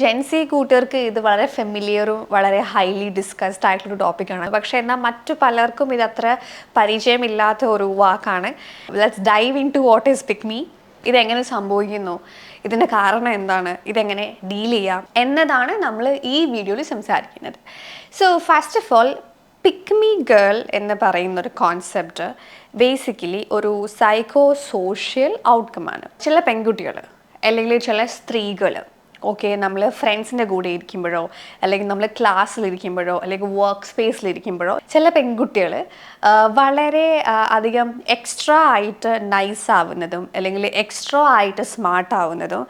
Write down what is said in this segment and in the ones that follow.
ജെൻസി കൂട്ടർക്ക് ഇത് വളരെ ഫെമിലിയറും വളരെ ഹൈലി ഡിസ്കസ്ഡ് ആയിട്ടുള്ള ഒരു ടോപ്പിക്കാണ്. പക്ഷേ എന്നാൽ മറ്റു പലർക്കും ഇത് അത്ര പരിചയമില്ലാത്ത ഒരു വാക്കാണ്. Let's dive into what is pick me. ഇതെങ്ങനെ സംഭവിക്കുന്നു, ഇതിൻ്റെ കാരണം എന്താണ്, ഇതെങ്ങനെ ഡീൽ ചെയ്യാം എന്നതാണ് നമ്മൾ ഈ വീഡിയോയിൽ സംസാരിക്കുന്നത്. So first of all, pick me girl എന്ന് പറയുന്നൊരു കോൺസെപ്റ്റ് ബേസിക്കലി ഒരു സൈക്കോ സോഷ്യൽ ഔട്ട്കമാണ്. ചില പെൺകുട്ടികൾ അല്ലെങ്കിൽ ചില സ്ത്രീകൾ, ഓക്കെ, നമ്മൾ ഫ്രണ്ട്സിൻ്റെ കൂടെ ഇരിക്കുമ്പോഴോ അല്ലെങ്കിൽ നമ്മൾ ക്ലാസ്സിലിരിക്കുമ്പോഴോ അല്ലെങ്കിൽ വർക്ക് സ്പേസിലിരിക്കുമ്പോഴോ ചില പെൺകുട്ടികൾ വളരെ അധികം എക്സ്ട്രാ ആയിട്ട് നൈസ് ആവുന്നതും അല്ലെങ്കിൽ എക്സ്ട്രാ ആയിട്ട് സ്മാർട്ട് ആവുന്നതും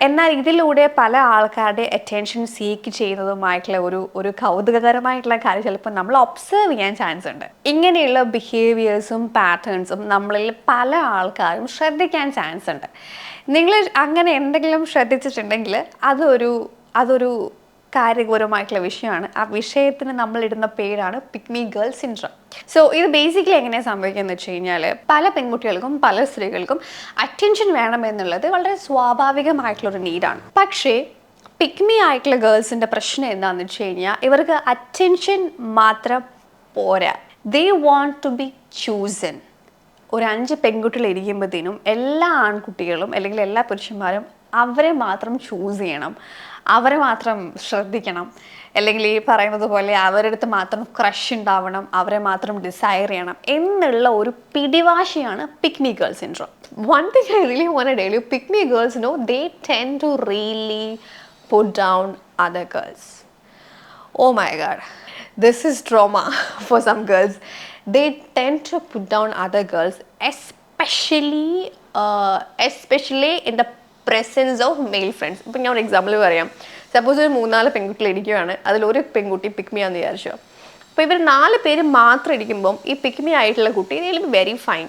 എന്നാൽ ഇതിലൂടെ പല ആൾക്കാരുടെ അറ്റൻഷൻ സീക്ക് ചെയ്യുന്നതുമായിട്ടുള്ള ഒരു കൗതുകകരമായിട്ടുള്ള കാര്യം ചിലപ്പോൾ നമ്മൾ ഒബ്സർവ് ചെയ്യാൻ ചാൻസ് ഉണ്ട്. ഇങ്ങനെയുള്ള ബിഹേവിയേഴ്സും പാറ്റേൺസും നമ്മളിൽ പല ആൾക്കാരും ശ്രദ്ധിക്കാൻ ചാൻസ് ഉണ്ട്. നിങ്ങൾ അങ്ങനെ എന്തെങ്കിലും ശ്രദ്ധിച്ചിട്ടുണ്ടെങ്കിൽ അതൊരു കാര്യഗൗരവമായിട്ടുള്ള വിഷയമാണ്. ആ വിഷയത്തിന് നമ്മളിടുന്ന പേരാണ് പിക്ക് മീ ഗേൾ സിൻഡ്രോം. സോ ഇത് ബേസിക്കലി എങ്ങനെയാണ് സംഭവിക്കുകയെന്ന് വെച്ച് കഴിഞ്ഞാൽ, പല പെൺകുട്ടികൾക്കും പല സ്ത്രീകൾക്കും അറ്റൻഷൻ വേണമെന്നുള്ളത് വളരെ സ്വാഭാവികമായിട്ടുള്ളൊരു നീഡാണ്. പക്ഷേ പിക്ക് മീ ആയിട്ടുള്ള ഗേൾസിൻ്റെ പ്രശ്നം എന്താണെന്ന് വെച്ച് കഴിഞ്ഞാൽ, ഇവർക്ക് അറ്റൻഷൻ മാത്രം പോരാ, they want to be chosen. ഒരു 5 പെൺകുട്ടികൾ ഇരിക്കുമ്പോഴത്തേനും എല്ലാ ആൺകുട്ടികളും അല്ലെങ്കിൽ എല്ലാ പുരുഷന്മാരും അവരെ മാത്രം ചൂസ് ചെയ്യണം, അവരെ മാത്രം ശ്രദ്ധിക്കണം, അല്ലെങ്കിൽ ഈ പറയുന്നത് പോലെ അവരുടെ അടുത്ത് മാത്രം ക്രഷ് ഉണ്ടാവണം, അവരെ മാത്രം ഡിസയർ ചെയ്യണം എന്നുള്ള ഒരു പിടിവാശിയാണ് pick me girl syndrome. One thing I really want to tell you, pick me girls no they tend to really put down other girls. Oh my god, this is trauma for some girls. They tend to put down other girls, especially in the presence of male friends. ഇപ്പം ഞാൻ ഒരു example പറയാം. Suppose ഒരു 3-4 പെൺകുട്ടികൾ ഇരിക്കുകയാണ്, അതിലൊരു പെൺകുട്ടി പിക്ക് me ആണെന്ന് വിചാരിച്ചോ. അപ്പോൾ ഇവർ 4 പേര് മാത്രം ഇരിക്കുമ്പം ഈ പിക്ക് മീ ആയിട്ടുള്ള കുട്ടി will be very fine.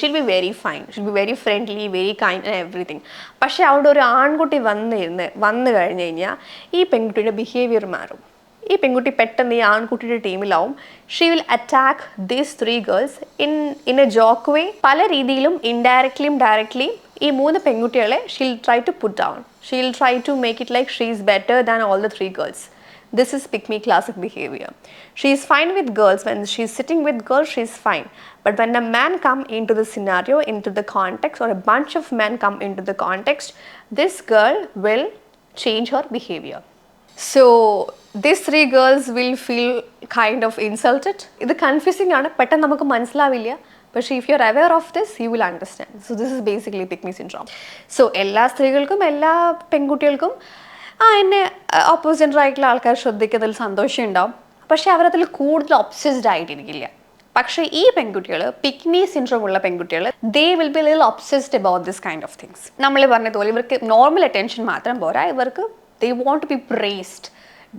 She'll be very fine, she'll be very friendly, very kind and everything. പക്ഷേ അവിടെ ഒരു ആൺകുട്ടി വന്നു കഴിഞ്ഞ് കഴിഞ്ഞാൽ ഈ പെൺകുട്ടിയുടെ ബിഹേവിയർ മാറും. ഈ പെൺകുട്ടി പെട്ടെന്ന് ഈ ആൺകുട്ടിയുടെ ടീമിലാവും. She will attack these 3 girls in a joke way. പല രീതിയിലും ഇൻഡയറക്ട്ലിയും ഡയറക്ട്ലിയും ഈ 3 പെൺകുട്ടികളെ she'll try to put down. She'll try to make it like she is better than all the 3 girls. This is pick me classic behavior. She is fine with girls. When she is sitting with girls, she is fine. But when a man come into the scenario, into the context, or a bunch of men come into the context, this girl will change her behavior. So these 3 girls will feel kind of insulted. ഇത് confusing ആണ്, പെട്ടെന്ന് നമുക്ക് മനസ്സിലാവില്ല. പക്ഷേ if you are aware of this, you will understand. So this is basically pick me syndrome. So എല്ലാ സ്ത്രീകൾക്കും എല്ലാ പെൺകുട്ടികൾക്കും എന്നെ ഓപ്പോസിറ്റ് ആയിട്ടുള്ള ആൾക്കാർ ശ്രദ്ധിക്കുന്നതിൽ സന്തോഷം ഉണ്ടാവും. പക്ഷേ അവരതിൽ കൂടുതൽ ഒബ്സസ്ഡ് ആയിട്ടിരിക്കില്ല. പക്ഷേ ഈ പെൺകുട്ടികൾ, പിക്ക് മീ സിൻഡ്രോം ഉള്ള പെൺകുട്ടികൾ, they will be little obsessed about this kind of things. നമ്മൾ പറഞ്ഞതുപോലെ ഇവർക്ക് നോർമൽ അറ്റൻഷൻ മാത്രം പോരാ, ഇവർക്ക് they want to be praised,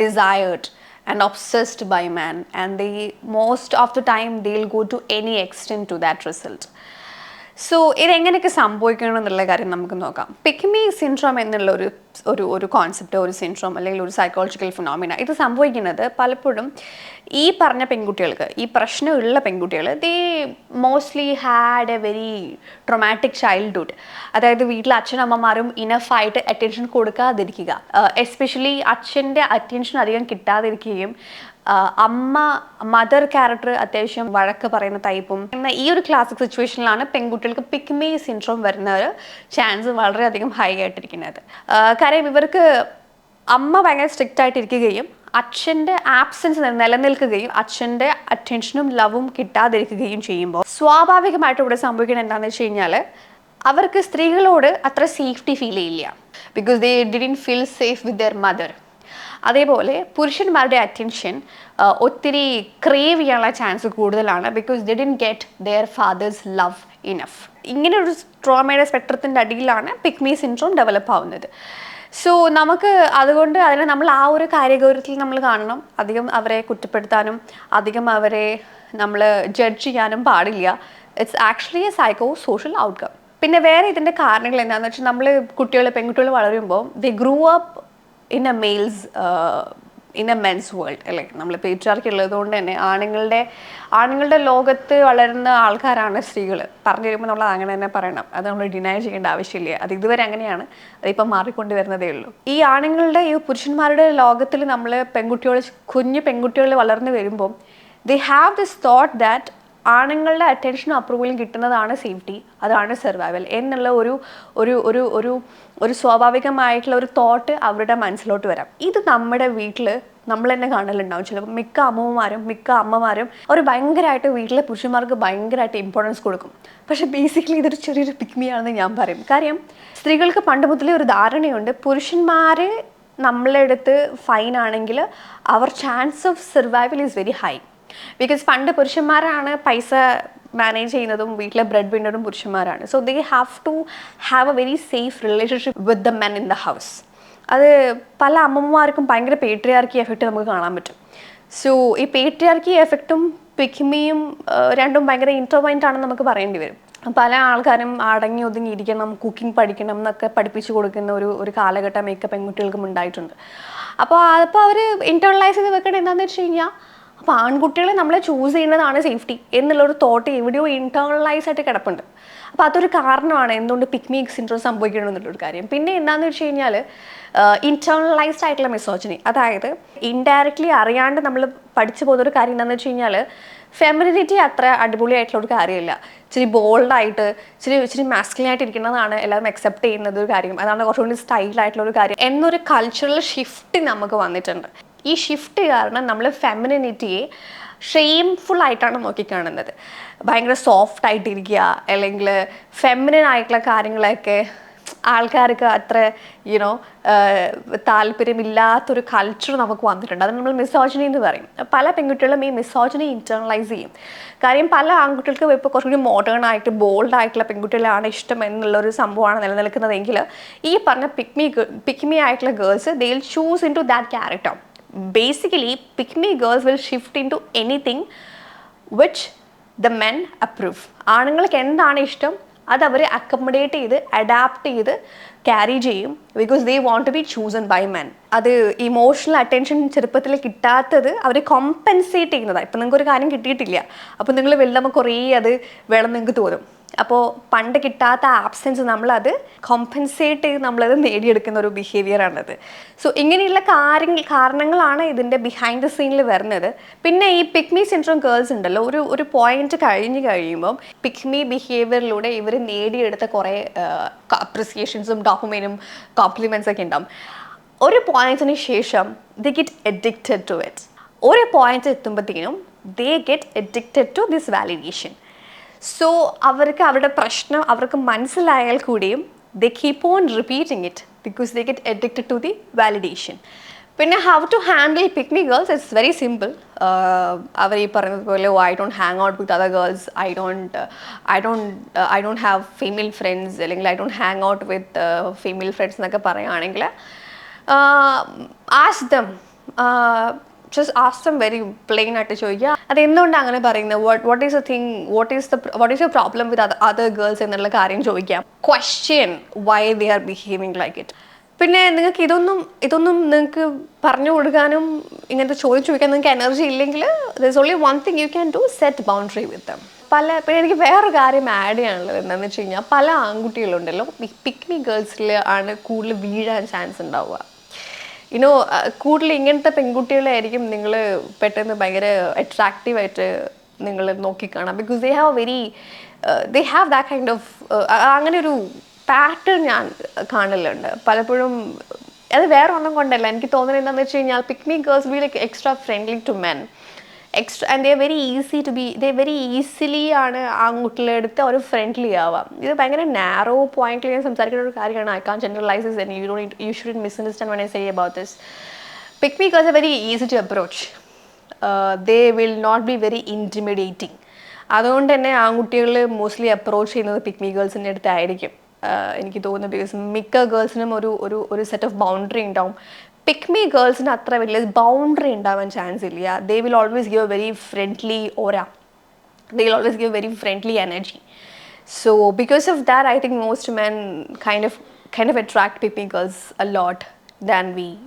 desired and obsessed by man, and they most of the time they'll go to any extent to that result. So ഇതെങ്ങനെയൊക്കെ സംഭവിക്കണം എന്നുള്ള കാര്യം നമുക്ക് നോക്കാം. പിക്ക് മീ സിൻഡ്രോം എന്നുള്ള ഒരു കോൺസെപ്റ്റ്, ഒരു സിൻഡ്രോം അല്ലെങ്കിൽ ഒരു സൈക്കോളജിക്കൽ ഫിനോമിന, ഇത് സംഭവിക്കുന്നത് പലപ്പോഴും ഈ പറഞ്ഞ പെൺകുട്ടികൾക്ക്, ഈ പ്രശ്നമുള്ള പെൺകുട്ടികൾ, they mostly had a very traumatic childhood. അതായത് വീട്ടിൽ അച്ഛനമ്മമാരും ഇനഫായിട്ട് അറ്റൻഷൻ കൊടുക്കാതിരിക്കുക, എസ്പെഷ്യലി അച്ഛൻ്റെ അറ്റൻഷൻ അധികം കിട്ടാതിരിക്കുകയും മദർ ക്യാരക്ടർ അത്യാവശ്യം വഴക്ക് പറയുന്ന ടൈപ്പും. എന്നാൽ ഈ ഒരു ക്ലാസിക് സിറ്റുവേഷനിലാണ് പെൺകുട്ടികൾക്ക് പിക്ക് മീ സിൻഡ്രോം വരുന്ന ഒരു ചാൻസ് വളരെയധികം ഹൈ ആയിട്ടിരിക്കുന്നത്. കാര്യം ഇവർക്ക് അമ്മ ഭയങ്കര സ്ട്രിക്റ്റ് ആയിട്ടിരിക്കുകയും അച്ഛൻ്റെ ആബ്സെൻസ് നിലനിൽക്കുകയും അച്ഛൻ്റെ അറ്റൻഷനും ലവും കിട്ടാതിരിക്കുകയും ചെയ്യുമ്പോൾ സ്വാഭാവികമായിട്ട് ഇവിടെ സംഭവിക്കുന്നത് എന്താണെന്ന് വെച്ച് കഴിഞ്ഞാൽ, അവർക്ക് സ്ത്രീകളോട് അത്ര സേഫ്റ്റി ഫീൽ ചെയ്യില്ല. Because they didn't feel safe with their mother. അതേപോലെ പുരുഷന്മാരുടെ അറ്റൻഷൻ ഒത്തിരി ക്രേവ് ചെയ്യാനുള്ള ചാൻസ് കൂടുതലാണ്. Because they didn't get their father's love enough. ഇങ്ങനെ ഒരു ട്രോമയുടെ സ്പെക്ട്രത്തിൻ്റെ അടിയിലാണ് പിക്ക് മീ സിൻഡ്രോം ഡെവലപ്പ് ആവുന്നത്. സോ നമുക്ക് അതുകൊണ്ട് അതിനെ നമ്മൾ ആ ഒരു കാര്യഗൗരവത്തിൽ നമ്മൾ കാണണം. അധികം അവരെ കുറ്റപ്പെടുത്താനും അധികം അവരെ നമ്മൾ ജഡ്ജ് ചെയ്യാനും പാടില്ല. It's actually a psycho social outcome. പിന്നെ വേറെ ഇതിൻ്റെ കാരണങ്ങൾ എന്താണെന്ന് വെച്ചാൽ, നമ്മൾ പെൺകുട്ടികൾ വളരുമ്പോൾ they grew up in a male's in a men's world അല്ലേ. നമ്മൾ പേട്രിയാർക്കി ഉള്ളതുകൊണ്ട് തന്നെ ആണുങ്ങളുടെ ലോകത്ത് വളരുന്ന ആൾക്കാരാണ് സ്ത്രീകൾ. പറഞ്ഞു കഴിയുമ്പോൾ നമ്മൾ അങ്ങനെ തന്നെ പറയണം. അത് നമ്മൾ ഡിനൈ ചെയ്യേണ്ട ആവശ്യമില്ല. അത് ഇതുവരെ അങ്ങനെയാണ്, അതിപ്പം മാറിക്കൊണ്ട് വരുന്നതേ ഉള്ളൂ. ഈ ആണുങ്ങളുടെ ഈ പുരുഷന്മാരുടെ ലോകത്തിൽ നമ്മൾ കുഞ്ഞു പെൺകുട്ടികൾ വളർന്നു വരുമ്പം they have this thought that ആണുങ്ങളുടെ അറ്റൻഷനും അപ്രൂവലും കിട്ടുന്നതാണ് സേഫ്റ്റി, അതാണ് സർവൈവൽ എന്നുള്ള ഒരു സ്വാഭാവികമായിട്ടുള്ള ഒരു തോട്ട് അവരുടെ മനസ്സിലോട്ട് വരാം. ഇത് നമ്മുടെ വീട്ടിൽ നമ്മൾ തന്നെ കാണലുണ്ടാവും. ചിലപ്പോൾ മിക്ക അമ്മമാരും അവർ ഭയങ്കരമായിട്ട് വീട്ടിലെ പുരുഷന്മാർക്ക് ഭയങ്കരമായിട്ട് ഇമ്പോർട്ടൻസ് കൊടുക്കും. പക്ഷെ ബേസിക്കലി ഇതൊരു ചെറിയൊരു പിക്മിയാണെന്ന് ഞാൻ പറയും. കാര്യം സ്ത്രീകൾക്ക് പണ്ട് മുതലേ ഒരു ധാരണയുണ്ട്, പുരുഷന്മാർ നമ്മളെ അടുത്ത് ഫൈൻ ആണെങ്കിൽ അവർ chance of survival is very high. Because പണ്ട് പുരുഷന്മാരാണ് പൈസ മാനേജ് ചെയ്യുന്നതും വീട്ടിലെ ബ്രെഡ് വിന്നറും പുരുഷന്മാരാണ്. So they have to have a very safe relationship with the men in the house. അത് പല അമ്മമാർക്കും ഭയങ്കര പേട്രിയാർക്കി എഫക്റ്റ് നമുക്ക് കാണാൻ പറ്റും. സോ ഈ പേട്രിയാർക്കി എഫക്റ്റും പിക്മിയും രണ്ടും ഭയങ്കര ഇൻറ്റർവൈൻഡ് ആണെന്ന് നമുക്ക് പറയേണ്ടി വരും. പല ആൾക്കാരും അടങ്ങി ഒതുങ്ങി ഇരിക്കണം, കുക്കിംഗ് പഠിക്കണം എന്നൊക്കെ പഠിപ്പിച്ചു കൊടുക്കുന്ന ഒരു കാലഘട്ടം മിക്ക പെൺകുട്ടികൾക്കും ഉണ്ടായിട്ടുണ്ട്. അപ്പോൾ അവർ ഇൻറ്റേർണലൈസ് ചെയ്ത് വെക്കണം. എന്താണെന്ന് വെച്ച് കഴിഞ്ഞാൽ, അപ്പോൾ ആൺകുട്ടികളെ നമ്മളെ ചൂസ് ചെയ്യുന്നതാണ് സേഫ്റ്റി എന്നുള്ളൊരു തോട്ട് എവിടെയോ ഇൻറ്റേർണലൈസ് ആയിട്ട് കിടപ്പുണ്ട്. അപ്പോൾ അതൊരു കാരണമാണ് എന്തുകൊണ്ട് പിക്മി സിൻഡ്രോം സംഭവിക്കണമെന്നുള്ളൊരു കാര്യം. പിന്നെ എന്താണെന്ന് വെച്ച് കഴിഞ്ഞാൽ ഇൻറ്റേർണലൈസ്ഡ് ആയിട്ടുള്ള മിസോജിനി, അതായത് ഇൻഡയറക്ട്ലി അറിയാണ്ട് നമ്മൾ പഠിച്ചു പോകുന്നൊരു കാര്യം എന്താണെന്ന് വെച്ച് കഴിഞ്ഞാൽ ഫെമിനിറ്റി അത്ര അടിപൊളിയായിട്ടുള്ള ഒരു കാര്യമില്ല. ഇച്ചിരി ബോൾഡായിട്ട് ഇച്ചിരി മാസ്കുലിനായിട്ട് ഇരിക്കുന്നതാണ് എല്ലാവരും അക്സെപ്റ്റ് ചെയ്യുന്നത് ഒരു കാര്യം. അതാണ് കുറച്ചുകൂടി സ്റ്റൈലായിട്ടുള്ള ഒരു കാര്യം എന്നൊരു കൾച്ചറൽ ഷിഫ്റ്റ് നമുക്ക് വന്നിട്ടുണ്ട്. ഈ ഷിഫ്റ്റ് കാരണം നമ്മൾ ഫെമിനിറ്റിയെ ഷെയിംഫുൾ ആയിട്ടാണ് നോക്കിക്കാണുന്നത്. ഭയങ്കര സോഫ്റ്റ് ആയിട്ടിരിക്കുക, അല്ലെങ്കിൽ ഫെമിനിൻ ആയിട്ടുള്ള കാര്യങ്ങളൊക്കെ ആൾക്കാർക്ക് അത്ര താല്പര്യമില്ലാത്തൊരു കൾച്ചർ നമുക്ക് വന്നിട്ടുണ്ട്. അത് നമ്മൾ മിസോജിനി എന്ന് പറയും. പല പെൺകുട്ടികളും ഈ മിസോജിനി ഇൻറ്റേർണലൈസ് ചെയ്യും. കാര്യം പല ആൺകുട്ടികൾക്ക് ഇപ്പോൾ കുറച്ചുകൂടി മോഡേൺ ആയിട്ട് ബോൾഡായിട്ടുള്ള പെൺകുട്ടികളാണ് ഇഷ്ടം എന്നുള്ളൊരു സംഭവമാണ് നിലനിൽക്കുന്നതെങ്കിൽ, ഈ പറഞ്ഞ പിക്മി ആയിട്ടുള്ള girls they will choose into that character. Basically, pick-me girls will shift into anything which the men approve. ആണുങ്ങൾക്ക് എന്താണ് ഇഷ്ടം അത് അവർ അക്കോമഡേറ്റ് ചെയ്ത് അഡാപ്റ്റ് ചെയ്ത് ക്യാരി ചെയ്യും. Because they want to be chosen by men. അത് ഇമോഷണൽ അറ്റൻഷൻ ചെറുപ്പത്തിൽ കിട്ടാത്തത് അവർ കോമ്പൻസേറ്റ് ചെയ്യുന്നതാണ്. ഇപ്പം നിങ്ങൾക്ക് ഒരു കാര്യം കിട്ടിയിട്ടില്ല, അപ്പോൾ നിങ്ങൾ വലുതാകുമ്പോൾ കുറേ അത് വേണം നിങ്ങൾക്ക് തോന്നും. അപ്പോൾ പണ്ട് കിട്ടാത്ത ആബ്സെൻസ് നമ്മളത് കോമ്പൻസേറ്റ് ചെയ്ത് നമ്മളത് നേടിയെടുക്കുന്ന ഒരു ബിഹേവിയറാണത്. സോ ഇങ്ങനെയുള്ള കാരണങ്ങളാണ് ഇതിൻ്റെ ബിഹൈൻഡ് ദ സീനിൽ വരുന്നത്. പിന്നെ ഈ പിക്മി സിൻഡ്രോം ഗേൾസ് ഉണ്ടല്ലോ, ഒരു പോയിന്റ് കഴിയുമ്പോൾ പിക്മി ബിഹേവിയറിലൂടെ ഇവർ നേടിയെടുത്ത കുറേ അപ്രിസിയേഷൻസും ഡോപ്പമൈനും കോംപ്ലിമെൻറ്റ്സ് ഒക്കെ ഉണ്ടാവും. ഒരു പോയിന്റിന് ശേഷം they get addicted to it. ഒരു പോയിന്റ് എത്തുമ്പോഴത്തേനും they get addicted to this validation. So അവർക്ക് അവരുടെ പ്രശ്നം അവർക്ക് മനസ്സിലായാൽ കൂടിയും they keep on repeating it because they get addicted to the validation. പിന്നെ how to handle pick me girls it's very simple. അവർ ഈ പറയുന്നത് പോലെ I don't hang out with other girls, I don't have female friends, അല്ലെങ്കിൽ I don't hang out with female friends എന്നൊക്കെ പറയുകയാണെങ്കിൽ ask them, just ask them very plain ആയിട്ട് ചോദിക്കുക, അത് എന്തുകൊണ്ടാണ് അങ്ങനെ പറയുന്നത്, what is the thing, what is your problem with other girls എന്നുള്ള കാര്യം ചോദിക്കാം. Question why they are behaving like it. പിന്നെ നിങ്ങൾക്ക് ഇതൊന്നും നിങ്ങൾക്ക് പറഞ്ഞു കൊടുക്കാനും ഇങ്ങനത്തെ ചോദിക്കാൻ നിങ്ങൾക്ക് എനർജി ഇല്ലെങ്കിൽ there is only one thing you can do, set boundary with them. പിന്നെ എനിക്ക് വേറൊരു കാര്യം ആഡ് ചെയ്യാനുള്ളത് എന്താണെന്ന് വെച്ച് കഴിഞ്ഞാൽ, പല ആൺകുട്ടികളുണ്ടല്ലോ പിക്മി ഗേൾസിൽ ആണ് കൂടുതൽ വീഴാൻ ചാൻസ് ഉണ്ടാവുക. കൂടുതൽ ഇങ്ങനത്തെ പെൺകുട്ടികളായിരിക്കും നിങ്ങൾ പെട്ടെന്ന് ഭയങ്കര അട്രാക്റ്റീവായിട്ട് നിങ്ങൾ നോക്കിക്കാണാം. Because they have that kind of അങ്ങനെ ഒരു പാറ്റേൺ ഞാൻ കാണലുണ്ട് പലപ്പോഴും. അത് വേറെ ഒന്നും കൊണ്ടല്ല, എനിക്ക് തോന്നുന്നത് എന്താണെന്ന് വെച്ച് കഴിഞ്ഞാൽ pick me girls be like extra friendly to men, and they very easily ആണ് ആൺകുട്ടികളുടെ അടുത്ത് ഒരു ഫ്രണ്ട്ലി ആവാം. ഇത് ഭയങ്കര നാരോ പോയിന്റിൽ ഞാൻ സംസാരിക്കുന്ന ഒരു കാര്യമാണ്. I can generalise this and you shouldn't misunderstand when I say about this. Pick me girls are very easy to approach. They will not be very intimidating. അതുകൊണ്ട് തന്നെ ആൺകുട്ടികൾ മോസ്റ്റ്ലി അപ്രോച്ച് ചെയ്യുന്നത് പിക്മി ഗേൾസിൻ്റെ അടുത്തായിരിക്കും എനിക്ക് തോന്നുന്നു. ബിക്കോസ് മിക്ക ഗേൾസിനും ഒരു set of boundary ഉണ്ടാവും. പിക്മി ഗേൾസിന് അത്ര വലിയ ബൗണ്ടറി ഉണ്ടാവാൻ ചാൻസ് ഇല്ല. They will always give A very friendly aura, they will always give very friendly energy. So because of that, I think most men kind of attract pick-me girls a lot. than we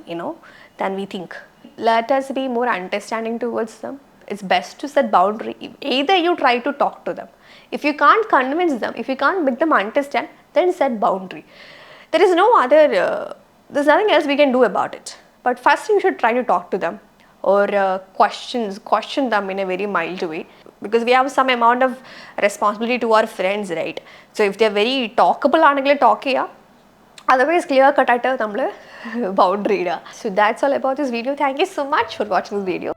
think. Let us be more understanding towards them. It's best to set boundary. Either you try to talk to them. If you can't convince them, if you can't make them understand, then set boundary. There is no other, there's nothing else we can do about it. But first you should try to talk to them, or question them in a very mild way, because we have some amount of responsibility to our friends, right? So if they're very talkable, talk here. Otherwise, clear cut at a boundary. So that's all about this video. Thank you so much for watching this video.